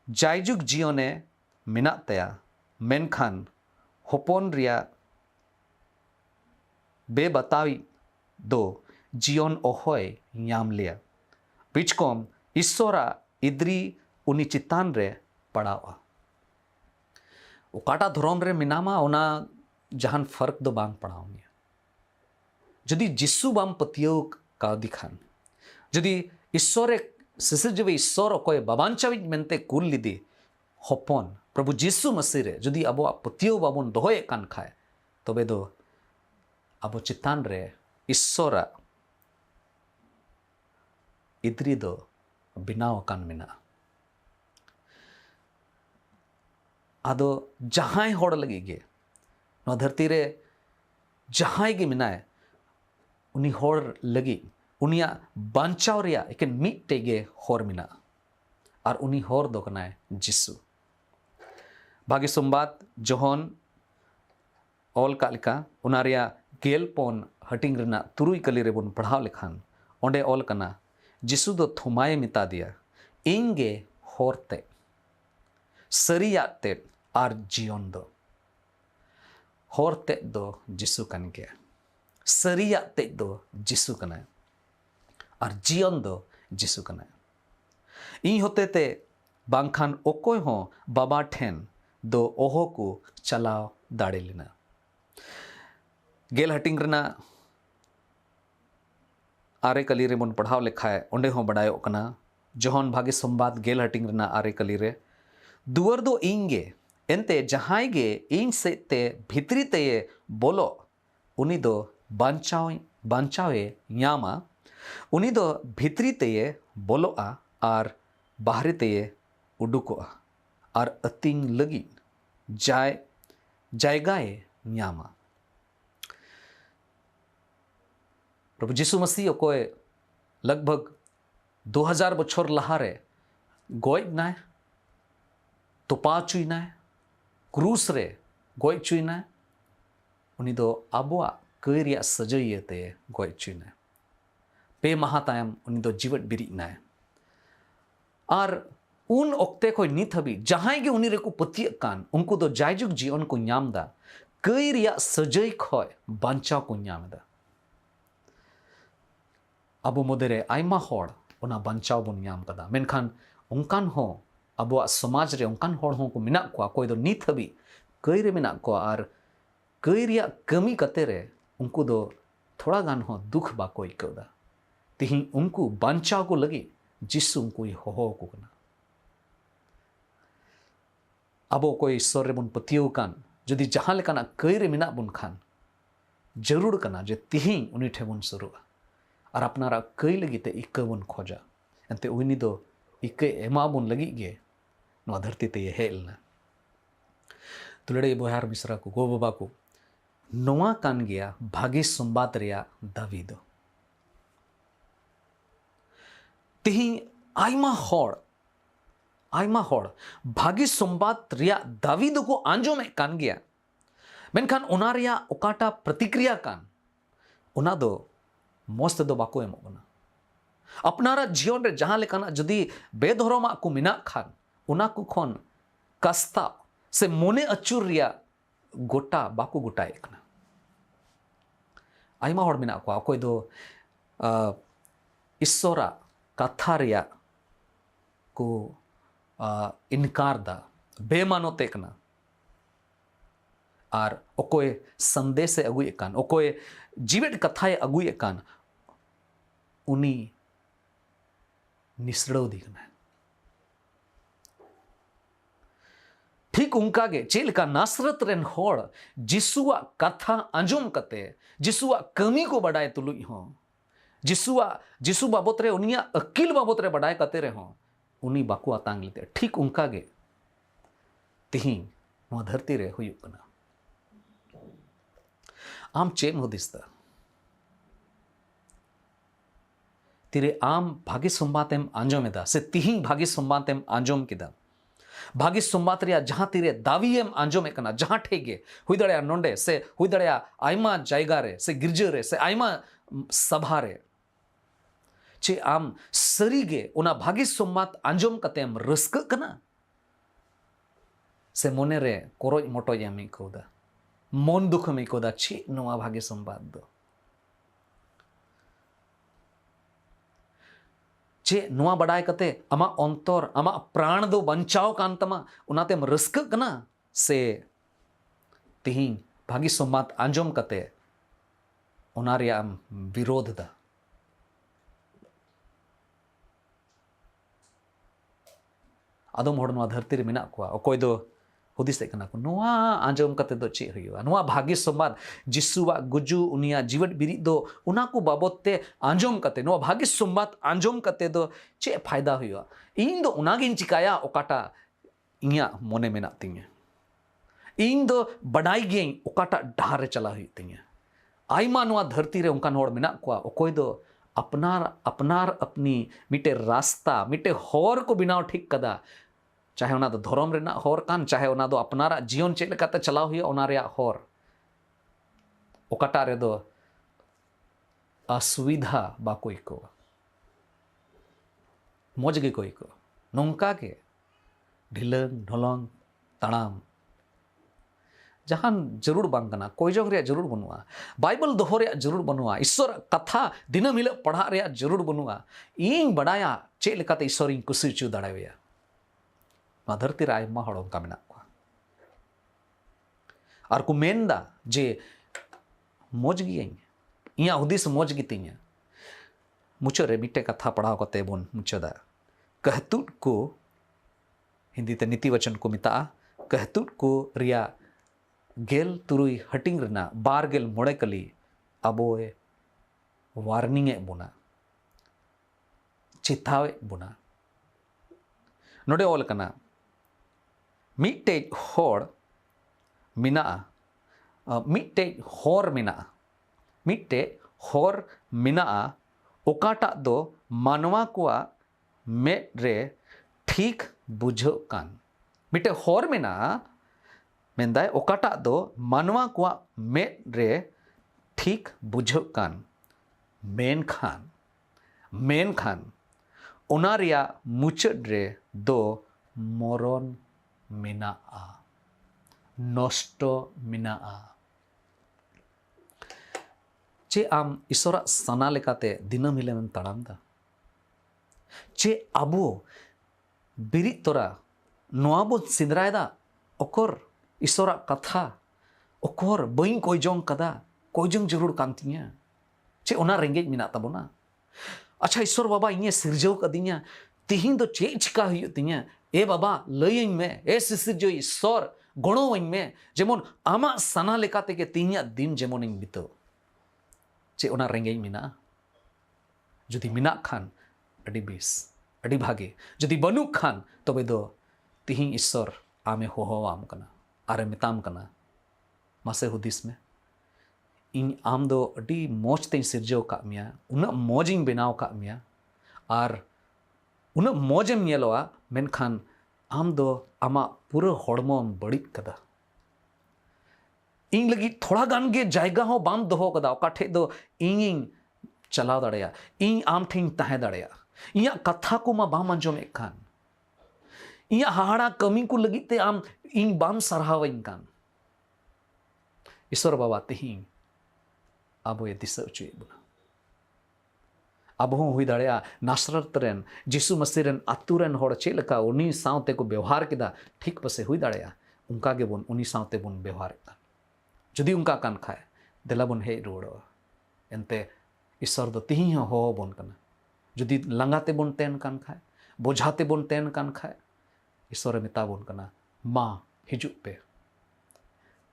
जायजुग जीवने मेना तया, मेनखान होपन रिया बेबतावी दो जीवन ओहोय ᱧᱟᱢ लिया। बिचकम ईश्वरा इद्री उनी चितान रे पड़ावा। ओकाटा धर्म रे मिनामा ओना जहान फर्क दो बांग पड़ाव निया। जदि जिसु बाम पतियो काउदी खान जदि ईश्वरे सिसिरजीवी ईश्वर अकोय बाबांचाविज मेनते कुल लिदी हपन प्रभु जिसु मसीह रे जदि अब पतियो बाबन दोहे कान खाए तबे दो अब चितान रे ईश्वरा इद्री दो बिनाव कान मिना आदो जहां होड़ लगी गे नो धरती रे जहां गे मिनाए उनी होड़ लगी उनिया बांचाव रिया एकेन मिट्टे गे होर मिना और उनी होर दो कनाए जिसु भागी संबाद जोहन ऑल का लिका उनारिया गेल पोन हटिंग रना तुरुई कली रे बुन पढ़ाव लिखान ओंडे ऑल कना जिसु दो थुमाए मिता दिया इंगे होरते सरियाते आर जीवन दो होरते दो जिसु कन के सरियाते दो जिसु कना और जीवन दो जिसु कना इन होते ते बांखान ओकोय हो बाबा ठेन दो ओहो को चलाव दाड़े लेना गेल हटिंग रना आरे कली रे मन पढ़ाव लिखाए ओंडे हो बड़ायो कना जोहन भागे संवाद गेल हटिंग रना आरे कली रे दुवर दो इंगे एंते जहां गे इन से ते भितरी ते बोलो उनी दो बांचावे न्यामा उनी दो भितरी ते बोलोआ और बाहरी ते उडुकोआ और अतिंग लगी जायगाए न्यामा प्रभु जीसु मसीह ओकोय लगभग 2000 बछर लहारे गोय नाय तोपा चुईनाय क्रूस रे गोय चुईनाय उनी दो आबुआ कई रिया सजयते गोय चुईनाय पे माहा तायम उनी दो जीवट बिरिनाय और उन ओक्ते को नित हबी जहां गे उनी रे को पतिय कान उनको दो जायजुग जीवन को न्यामदा कई रिया सजय खय बांचाव को न्यामदा अबो मोदेरे आयमा होड़ ओना बांचाव बन न्याम कदा मेनखान उनकान हो अबो समाज रे उनकान होड़ हो को मिना को कोई दो नित हबी कई रे मिना को और कई रिया कमी कते रे उनको दो थोड़ा गान हो दुख बा कोई कदा तिही उनको बांचाव को लगी जिसु उनको हो को कना अबो कोई ईश्वर रे बन पतियो कान जदि जहां लेकाना कई रे मिना बुन खान जरूर कना जे तिही उनी ठे बुन सुरुआ और अपनारा कई लगी ते इक्के बन खोजा एंते उनी दो इक्के एमा बुन लगी गे नो धरती ते ये हेलना तुलड़े बोहार मिश्रा को गो बाबा को नोआ कान गया भागी संबात रिया दावी दो तिही आयमा होड़ भागी संबात रिया दावी दो को आंजो में कान गया मेनखान उना रिया ओकाटा प्रतिक्रिया कान उना दो मस्त दो बाको एमो कना अपनारा जीवन रे जहां लेकाना जदि बेधर्मा को मिना खान उना को खन कस्ता से मोने अचुर रिया गोटा बाको गोटा एकना आयमा होड़ मिना को अकोय दो ईश्वरा कथा रिया को इनकार दा बेमानोते कना और ओकोय संदेश अगुए कान ओकोय जीवेट कथाए अगुए कान उनी निसड़ो दिखना ठीक उनका गे चेलका नासरत रेन होड़ जिसुआ कथा अंजुम कते जिसुआ कमी को बढ़ाए तुलुई हो जिसु बाबत रे उनिया अकिल बाबत रे बढ़ाए कते रे हो उनी बाकु आतांग लेते ठीक उनका गे तिही नो धरती रे हुयु कना आम चेम हुदिस्ता तिरे आम भागी संबातेम आंजोम एदा से तिही भागी संबातेम आंजोम किदा भागी संबात रिया जहां तिरे दावीएम आंजोम एकना जहां ठेगे हुई दड़या नोंडे से हुई दड़या आयमा जायगा रे से गिरजे रे से आयमा सभा रे चे आम सरीगे उना भागी संबात आंजोम कतेम रस्क कना से मोने रे कोरोज मोटो यामी कोदा मन दुख में कोदा छि नोआ भागी संबात दो चे नुआ बड़ाई कते अमा अंतर अमा प्राण दो बंचाव कांतमा उनाते रस्क कना से तिही भागी संबात आंजोम कते ᱚᱱᱟ ᱨᱮᱭᱟᱜ ᱮᱢ ᱵᱤᱨᱳᱫᱷ ᱫᱟ, ᱟᱫᱚᱢ ᱦᱚᱲ ᱱᱚᱣᱟ ᱫᱷᱟᱹᱨᱛᱤ ᱨᱮ ᱢᱮᱱᱟᱜ ᱠᱚᱣᱟ, ᱚᱠᱚᱭ ᱫᱚ ᱦᱩᱫᱤᱥᱮᱫ ᱠᱟᱱᱟ ᱠᱚ ᱱᱚᱣᱟ ᱟᱸᱡᱚᱢ ᱠᱟᱛᱮ ᱫᱚ ᱪᱮᱫ ᱦᱩᱭᱩᱜᱼᱟ, ᱱᱚᱣᱟ ᱵᱷᱟᱹᱜᱤ ᱥᱚᱢᱵᱟᱫ ᱡᱤᱥᱩᱣᱟᱜ ᱜᱩᱡᱩᱜ, ᱩᱱᱤᱭᱟᱜ ᱡᱤᱣᱮᱫ ᱵᱤᱨᱤᱫ ᱫᱚ ᱚᱱᱟ ᱠᱚ ᱵᱟᱵᱚᱫ te ᱟᱸᱡᱚᱢ ᱠᱟᱛᱮ, ᱱᱚᱣᱟ ᱵᱷᱟᱹᱜᱤ ᱥᱚᱢᱵᱟᱫ ᱟᱸᱡᱚᱢ ᱠᱟᱛᱮ ᱫᱚ ᱪᱮᱫ ᱯᱷᱟᱭᱫᱟ ᱦᱩᱭᱩᱜᱼᱟ? ᱤᱧ ᱫᱚ ᱚᱱᱟᱜᱤᱧ ᱪᱤᱠᱟᱭᱟ ᱚᱠᱟᱴᱟᱜ ᱤᱧᱟᱹᱜ ᱢᱚᱱᱮ ᱢᱮᱱᱟᱜ ᱛᱤᱧᱟ, ᱤᱧ ᱫᱚ ᱵᱟᱰᱟᱭ ᱜᱤᱭᱟᱹᱧ ᱚᱠᱟᱴᱟᱜ ᱰᱟᱦᱟᱨ ᱨᱮ ᱪᱟᱞᱟᱣ ᱦᱩᱭᱩᱜ ᱛᱤᱧᱟ। ᱟᱭᱢᱟ ᱱᱚᱣᱟ ᱫᱷᱟᱹᱨᱛᱤ ᱨᱮ ᱚᱱᱠᱟᱱ ᱦᱚᱲ ᱢᱮᱱᱟᱜ ᱠᱚᱣᱟ, ᱚᱠᱚᱭ ᱫᱚ ᱟᱯᱱᱟर अपनी मिटे रास्ता मिटे हॉर को बिनाव ठीक कदा, चाहे उना दो धर्म रेना हॉर कान, चाहे उना दो अपनारा जीवन चेक लेकाते चलाव हुई उना रेया हॉर, ओकाटा रे दो असुविधा बाको इको मौज गे को इको, नोंका के ढिलंग ढोलंग ताड़ाम जहान जरूर बांग कना, कोई जोग रे जरूर बनुआ, बाइबल दोहो रे जरूर बनुआ, ईश्वर कथा दिनम हिल पढ़ा रे जरूर बनुआ, इन बड़ाया चेक लेकाते ईश्वर इन कुसी चू दाड़ावेया। ᱱᱚᱣᱟ ᱫᱷᱟᱹᱨᱛᱤ ᱨᱮ ᱟᱭᱢᱟ ᱦᱚᱲ ᱚᱱᱠᱟ ᱢᱮᱱᱟᱜ ᱠᱚᱣᱟ ᱟᱨ ᱠᱚ ᱢᱮᱱᱫᱟ ᱡᱮ ᱢᱚᱡᱽ ᱜᱤᱭᱟᱹᱧ, ᱤᱧᱟᱹᱜ ᱦᱩᱫᱤᱥ ᱢᱚᱡᱽ ᱜᱮᱛᱤᱧᱟ। ᱢᱩᱪᱟᱹᱫ ᱨᱮ ᱢᱤᱫᱴᱮᱡ ᱠᱟᱛᱷᱟ ᱯᱟᱲᱦᱟᱣ ᱠᱟᱛᱮ ᱵᱚᱱ ᱢᱩᱪᱟᱹᱫᱟ। कहतुत को हिंदी ते नीति वचन को मिताआ, कहतुत को रिया गेल तुरुई हटिंग रना बारगेल मोड़े कली अबोए वार्निंग ए बुना, चितावे बुना। नोडे ऑल कना मिट्टेज होड़ मिना, मिट्टेज होर मिना, मिट्टे होर मिना ओकाटा दो मानवा कुआ में रे ठीक बुझो कान, मिट्टे होर मिना मेंदाय ओकाटा दो मानवा कुआ में रे ठीक बुझो कान, मेन खान ओना रिया मुचद रे दो मरण मेनाआ, नष्टो मेनाआ। चे आम ईश्वरा सना लेकाते दिनम हिलेम ताड़ाम दा, चे आबो बिरित तोरा नोआ बो सिंदरायदा, ओकर ईश्वरा कथा ओकर बइन कोयजोंग कदा, कोयजोंग जरूर कांतिया, चे ओना रेंगेज मिना ताबोना। अच्छा ईश्वर बाबा इnye सिरजव कदिया, तिहिं दो चे चिका हुई तिया, ए बाबा लयिंग में, ए सिसिर जो ईश्वर गणोवइंग में, जेमन आमा सना लेकाते के तिहिया दिन जेमन इन बितो, चे ओना रेंगेज मिना, जुदी मिना खान अडी बेस अडी भागे, जुदी बनु खान तबे दो तिहिं ईश्वर आमे होहोवाम कना, आरे मिताम कना, मासे हुदिस में इन आम दो अडी मौज तें सिरजव का मिया, उना मौजिंग बनाव का मिया, आर उना मौजम नेलोआ, मेनखान आम दो आमा पूरा हड़मोम बड़ित कदा, इन लगी थोड़ा गान गे जायगा हो बाम दोहो कदा, ओकाठे दो इन चलाव दाड़ेया, इन आम ठें ताहे दाड़ेया, इया कथा को मा बाम अंजोम एक खान, इया हाड़ा कमी को लगी ते आम इन बाम सरहाव इन कान। ईश्वर बाबा तिहिं आबो ये दिशा उचुए बुना, अब हूँ हुई दाड़ेया नासरत रेन जिसु मसीह रेन आतु रेन होड़ चे लका उनी सावते को व्यवहार किदा, ठीक पसे हुई दाड़ेया उनका गे बोन उनी सावते बोन व्यवहार किदा, जुदी उनका कान खाए देला बोन हे रोड़ो, एनते ईश्वर दो तिहिं हो बोन कना, जुदी लंगाते बोन तेन कान खाए, बोझाते बोन तेन कान खाए, ईश्वर मिता बोन कना मा हिजुक पे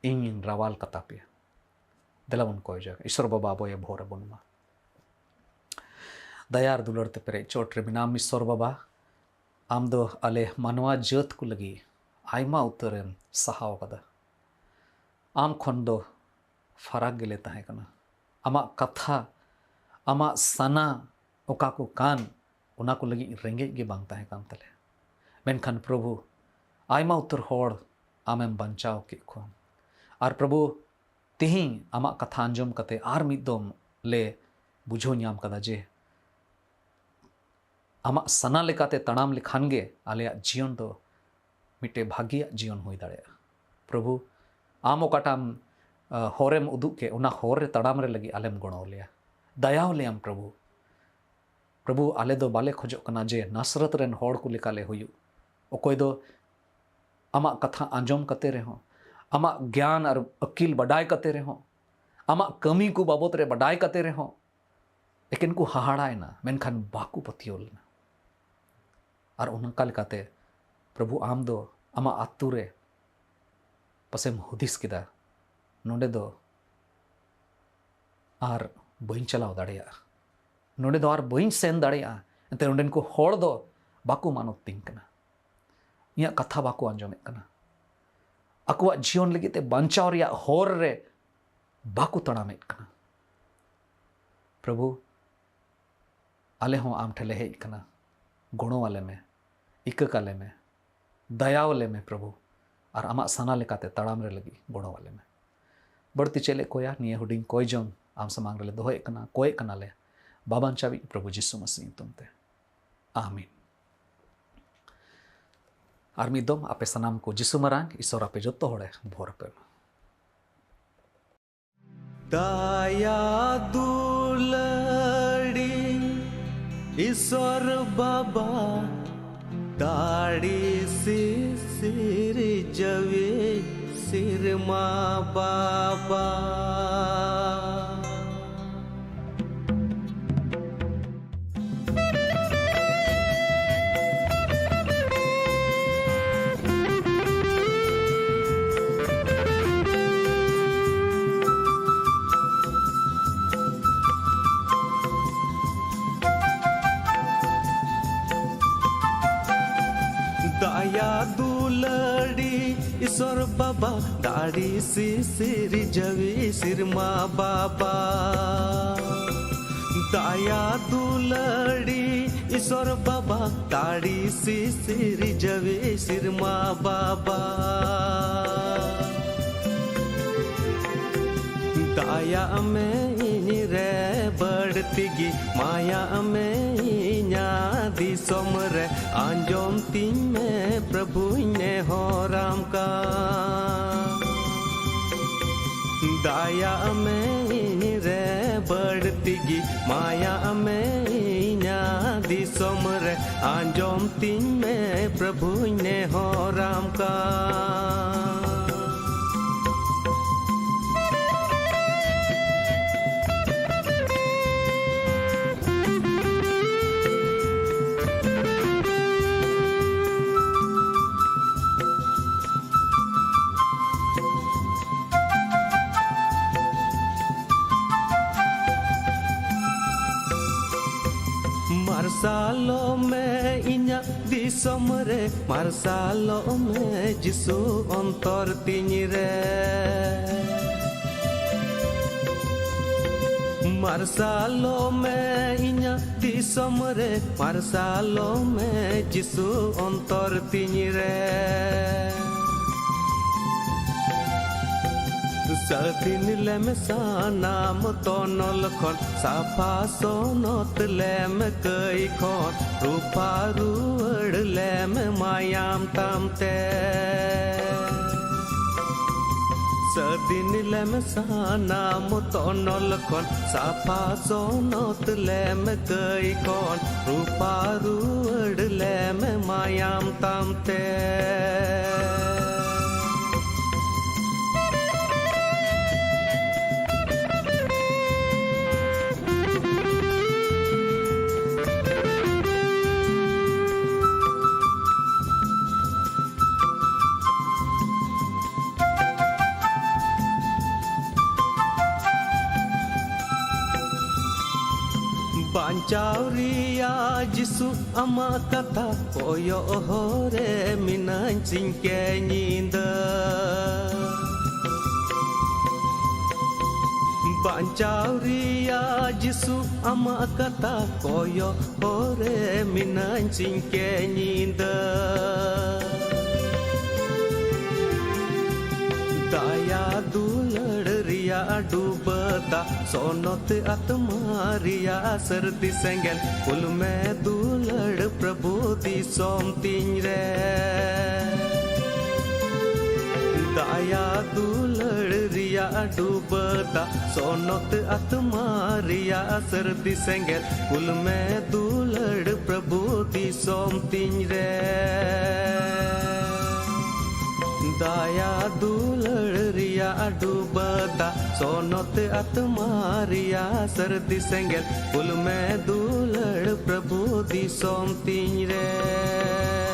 इन रावाल कता पे देला बोन कोई जगह, ईश्वर बाबा बोये भोर बोन मा दयार दुलरते पेरे चोट रे बिनाम ईश्वर बाबा आम दो आले मानवा जात को लगी आयमा उतरेन सहाव कदा, आम खन दो फराक गेले ताहे कना, आमा कथा आमा सना ओका को कान उना को लगी रेंगेज गे बांग ताहे कान तले, मेनखान प्रभु आयमा उतर होड़ आमेम बंचाव के को, आर प्रभु तिहिं आमा कथा अंजम कते आर मिदोम ले बुझो ᱧᱟᱢ कदा जे आमा सना लेकाते तड़ाम लेखान गे आलेया जीवन दो मिटे भाग्य जीवन हुई दाड़ेया। प्रभु आम ओकाटाम होरेम उदुग के उना होर रे तड़ाम रे लगी आलेम गणो लेया, दयाव लेयम प्रभु। प्रभु आले दो बाले खोजो कना जे नासरत रेन होड़ को लेकाले हुयु, ओकोय दो आमा कथा आंजोम कते रहो, आमा ज्ञान और अकील बडाय कते रहो, आमा कमी को बाबत रे बडाय कते रे हो लेकिन को हाहाड़ायना मेनखान बाकू पतियोलना और उनका लेकाते प्रभु आम दो आमा आत्तू रे पसेम हुदिस किदा नोंडे दो आर बइन चलाव दाड़ेया नोंडे दो आर बइन सेन दाड़ेया एंते नोंडेन को होड़ दो बाकू मानोत तिंग कना इया कथा बाकू आंजोमेत कना अकुआ जीवन लगी ते बांचाव रिया होर रे बाकू तड़ामेत कना प्रभु आले हों आम ठेले हेज कना गुणों वाले में इक्क काले में दया वाले में प्रभु और आमा सना लेकाते तड़ाम रे लगी गुणों वाले में बढ़ती चले कोया निये हुडिंग कोई जोन आम समांग रे दोहे कना कोय कना ले बाबान चावी प्रभु यीशु मसीह तुमते आमीन और मिदम आपे सनाम को यीशु मरांग ईश्वर आपे जोत्तो होड़े भोर पे दया दुलड़ी ईश्वर बाबा दाढ़ी से सिर जवे सिर माँ बाबा दया दुलड़ी ईश्वर बाबा दाढ़ी से सिर जवे सिर माँ बाबा दया दुलड़ी ईश्वर बाबा दाढ़ी से सिर जवे सिर माँ बाबा दया में रे बढ़ती माया में दी सोमरे आंजोम तीन में प्रभु ने हो राम का दया में रे बढ़ती माया में दी सोमरे आंजोम तीन में प्रभु ने हो राम का मार्सालो में इन्या दिसम रे मार्सालो में जिसु अंतर तीन रे मार्सालो में इन्या दिसम रे मार्सालो में जिसु अंतर तीन रे सदिन लेम सानाम तोनल खन साफा सोनत लेम कई खन रूपा रुअड़ लेम मायाम तामते सदिन लेम सानाम तोनल खन साफा सोनत लेम कई खन रूपा रुअड़ लेम मायाम तामते बांचावरिया जिसु अमा कथा कोयो होरे मिनान चिंके नींदा बांचावरिया जिसु अमा कथा कोयो होरे मिनान चिंके नींदा दया दुलड़ रिया डूबता सोनत आत्मारिया सर्दी सेंगल पुल में दुलड़ प्रभु दी सोम तीन रे दया दुलड़ रिया डूबता सोनत आत्मारिया सर्दी सेंगल पुल में दुलड़ प्रभु दी सोम तीन रे दया दुलड़ रिया डूबदा सोनत आत्मा रिया सर्दी सेंगेल पुल में दुलड़ प्रभु दिसोम तीन रे